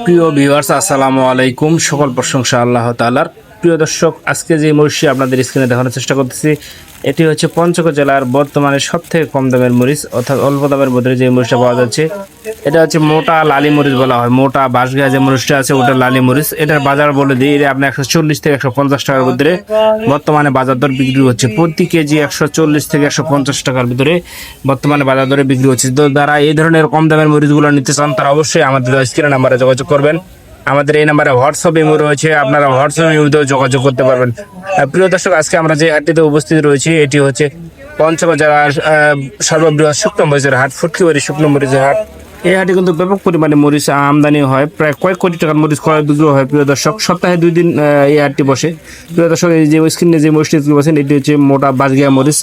প্রিয় ভিউয়ার্স, আসসালামু আলাইকুম। সকল প্রশংসা আল্লাহ তাআলার। প্রিয় দর্শক, আজকে যে মরিচটি আপনাদের স্ক্রিনে দেখানোর চেষ্টা করতেছি, এটি হচ্ছে পঞ্চগড় জেলার বর্তমানে সবথেকে কম দামের মরিচ, অর্থাৎ অল্প দামের মধ্যে যে মরিচটা পাওয়া যাচ্ছে এটা হচ্ছে মোটা লালি মরিচ বলা হয়। মোটা বাঁশগাঁয়া যে মরিচটা আছে ওটা লালি মরিচ। এটার বাজার বলে দিই, এটা আপনার 140 থেকে 150 টাকার ভিতরে বর্তমানে বাজার দর বিক্রি হচ্ছে। প্রতি কেজি 140 থেকে 150 টাকার ভিতরে বর্তমানে বাজার দরে বিক্রি হচ্ছে। তো যারা এই ধরনের কম দামের মরিচগুলো নিতে চান তারা অবশ্যই আমাদের স্ক্রিনে নাম্বারে যোগাযোগ করবেন। আমাদের এই নাম্বারে হোয়াটসঅ্যাপ ইমো রয়েছে, আপনারা হোয়াটসঅ্যাপ ইমোতেও যোগাযোগ করতে পারবেন। প্রিয় দর্শক, আজকে আমরা যে হাটটিতে উপস্থিত রয়েছি এটি হচ্ছে পঞ্চগড় জেলার সর্ববৃহৎ শুকনো মরিচের হাট, ফুটকিবাড়ি শুকনো মরিচের হাট। এই হাটে কিন্তু ব্যাপক পরিমাণে মরিচ আমদানি হয়, প্রায় কয়েক কোটি টাকার মরিচ ক্রয় বিক্রি হয়। প্রিয় দর্শক, সপ্তাহে 2 দিন এই হাটটি বসে। প্রিয় দর্শক, এই যে স্ক্রিনে যে মরিচটি বসেন এটি হচ্ছে মোটা বাঁশগাঁয়া মরিচ।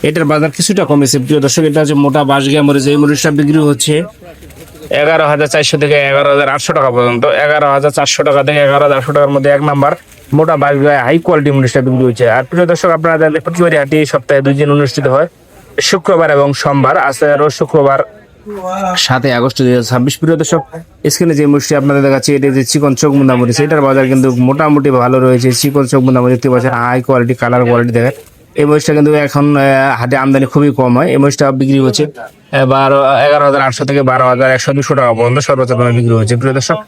এটার বাজার কিছুটা কমেছে। প্রিয় দর্শক, এটা হচ্ছে মোটা বাঁশগাঁয়া মরিচ। এই মরিচটা বিক্রি হচ্ছে 11,400 থেকে 11,800 টাকা পর্যন্ত। 11,400 টাকা থেকে 11,800 টাকার মধ্যে এক নাম্বার মোটা বাঁশগাঁয়া হাই কোয়ালিটি মরিচটা বিক্রি হচ্ছে। আর প্রিয় দর্শক, আপনারা জানেন প্রতিবারই হাটটি সপ্তাহে 2 দিন অনুষ্ঠিত হয়, শুক্রবার এবং সোমবার। আজ রোজ শুক্রবার 7 আগস্ট 2026। প্রিয় দর্শক, স্ক্রিনে যে মরিচটি আপনাদের দেখাচ্ছি এটি যে চিকন চোখমুন্দা মরিচ। এটার বাজার কিন্তু মোটামুটি ভালো রয়েছে। চিকন চোখমুন্দা মরিচ দেখতে পাচ্ছেন, হাই কোয়ালিটি কালার কোয়ালিটি দেখেন। এই মরিচটা কিন্তু এখন হাটে আমদানি খুবই কম হয়। এই মরিচটা বিক্রি হচ্ছে 11,800 থেকে 12,100 200 টাকা পর্যন্ত সর্বোচ্চ দামে বিক্রি হচ্ছে। প্রিয় দর্শক,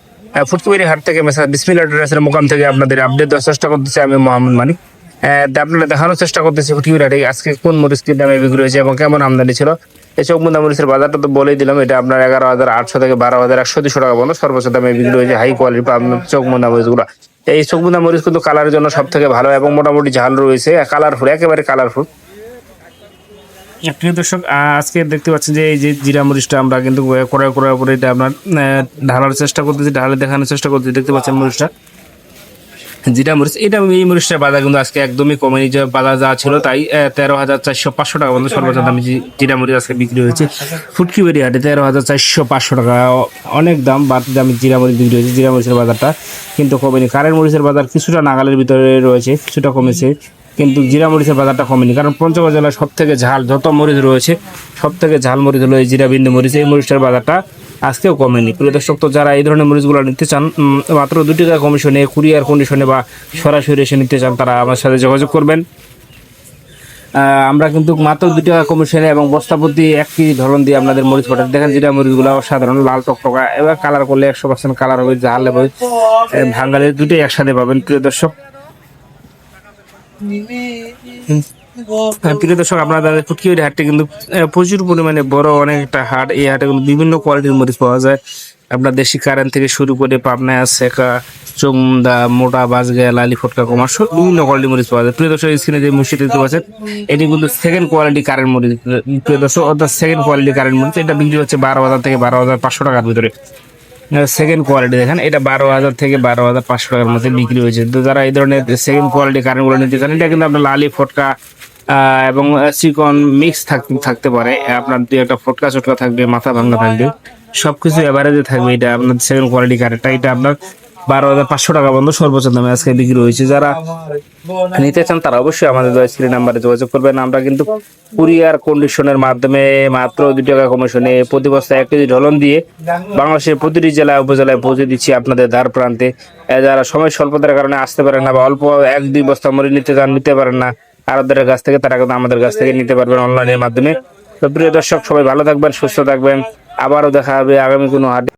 ফুটকিবাড়ি হাট থেকে মেসা বিসমিল্লাহ ট্রেডার্সের মোকাম থেকে আপনাদের আপডেট দেওয়ার চেষ্টা করতেছি আমি মোহাম্মদ মানিক। আপনারা দেখানোর চেষ্টা করতেছি ফুটকিবাড়ি হাটে আজকে কোন মরিচটির দামে বিক্রি হয়েছে এবং কেমন আমদানি ছিল। এই চোখমুন্দা মরিচের বাজারটা তো বলেই দিলাম, এটা আপনার 11,800 থেকে 12,100 200 টাকা পর্যন্ত সর্বোচ্চ দামে বিক্রি হয়েছে হাই কোয়ালিটি চোখমুন্দা মরিচগুলো। এই চোখমুন্দা মরিচ কিন্তু কালারের জন্য সব থেকে ভালো এবং মোটামুটি ঝাল রয়েছে, কালারফুল, একেবারে কালারফুল। প্রিয় দর্শক, আজকে দেখতে পাচ্ছেন যে এই যে জিরা মরিচটা আমরা কিন্তু করার পরে এটা আপনার ঢালার চেষ্টা করতেছি, ঢালে দেখানোর চেষ্টা করতেছি। দেখতে পাচ্ছেন মরিচটা জিরা মরিচ। এই মরিচটার বাজার কিন্তু আজকে একদমই কমেনি, যে বাজার যা ছিল তাই। 13,400-500 টাকা পর্যন্ত সর্বোচ্চ দামে জিরা মরিচ আজকে বিক্রি হয়েছে ফুটকিবাড়ি হাটে। 13,400-500 টাকা, অনেক দাম বাড়তি দামে জিরা মরিচ বিক্রি হয়েছে। জিরা মরিচের বাজারটা কিন্তু কমেনি। কারেন্ট মরিচের বাজার কিছুটা নাগালের ভিতরে রয়েছে, কিছুটা কমেছে, কিন্তু জিরা মরিচের বাজারটা কমেনি। কারণ পঞ্চগড় জেলার সব থেকে ঝাল যত মরিচ রয়েছে সব থেকে ঝাল মরিচ হলো এই জিরা বিন্দু মরিচ। এই মরিচটার বাজারটা আজকেও কমেনি। প্রিয় দর্শক, তো যারা এই ধরনের মরিচগুলো নিতে চান মাত্র 2 টাকা কমিশনে, কুরিয়ার কন্ডিশনে বা সরাসরি এসে নিতে চান, তারা আমার সাথে যোগাযোগ করবেন। আমরা কিন্তু মাত্র 2 টাকা কমিশনে এবং বস্তাপতি 1 কেজি ধরন দিয়ে আপনাদের মরিচ পাঠাচ্ছি। দেখেন জিরা মরিচগুলো সাধারণ লাল টকটকা, এবার কালার করলে 100% কালার হবে, ঝাল হবে, ভাঙ্গালে দুটোই একসাথে পাবেন। প্রিয় দর্শক, প্রিয় দর্শক, আপনাদের ফুটকিবাড়ি হাটটি কিন্তু প্রচুর পরিমাণে বড় অনেক একটা হাট। এই হাটে কিন্তু বিভিন্ন কোয়ালিটির মরিচ পাওয়া যায়। আপনার দেশি কারেন্ট থেকে শুরু করে পাবনায় সেকা, চোখমুন্দা, মোটা বাঁশগাঁয়া, লালি ফটকা, কমার বিভিন্ন কোয়ালিটির মরিচ পাওয়া যায়। প্রিয় দর্শক, স্ক্রিনে যে মরিচটি দেখতে পাচ্ছেন এটি কিন্তু সেকেন্ড কোয়ালিটি কারেন্ট মরিচ। প্রিয় দর্শক, অর্থাৎ সেকেন্ড কোয়ালিটি কারেন্ট মরিচ। এটা বিক্রি হচ্ছে 12,000 থেকে 12,500 টাকার ভিতরে। সেকেন্ড কোয়ালিটি দেখেন, এটা 12,000 থেকে 12,500 টাকার মধ্যে বিক্রি হয়েছে। তো যারা এই ধরনের সেকেন্ড কোয়ালিটি কারেন্টগুলো নিতে চান, এটা কিন্তু আপনার লালি ফটকা এবং চিকন মিক্স থাকতে পারে। আপনার 2-1টা ফটকা চটকা থাকবে, মাথা ভাঙা থাকবে, সবকিছু এভারেজে থাকবে। এটা আপনার সেকেন্ড কোয়ালিটি কারেন্টটা, এটা আপনার 12,500 টাকা পর্যন্ত সর্বোচ্চ দামে আজকে বিক্রি হয়েছে। যারা নিতে চান তারা অবশ্যই আমাদের স্ক্রিন নাম্বারে যোগাযোগ করবেন। আমরা কিন্তু কুরিয়ার কন্ডিশনের মাধ্যমে মাত্র 2 টাকা কমিশনে প্রতি বস্তা 1 কেজি ঢলন দিয়ে বাংলাদেশের প্রতিটি জেলায় উপজেলায় পৌঁছে দিচ্ছি আপনাদের দ্বার প্রান্তে। যারা সময় স্বল্পতার কারণে আসতে পারেন না বা অল্প 1-2 বস্তা মরিচ নিতে চান, নিতে পারেন না আরবদের কাছ থেকে, তারা কিন্তু আমাদের কাছ থেকে নিতে পারবেন অনলাইনের মাধ্যমে। তো প্রিয় দর্শক, সবাই ভালো থাকবেন, সুস্থ থাকবেন। আবারও দেখা হবে আগামী কোনো হাটে।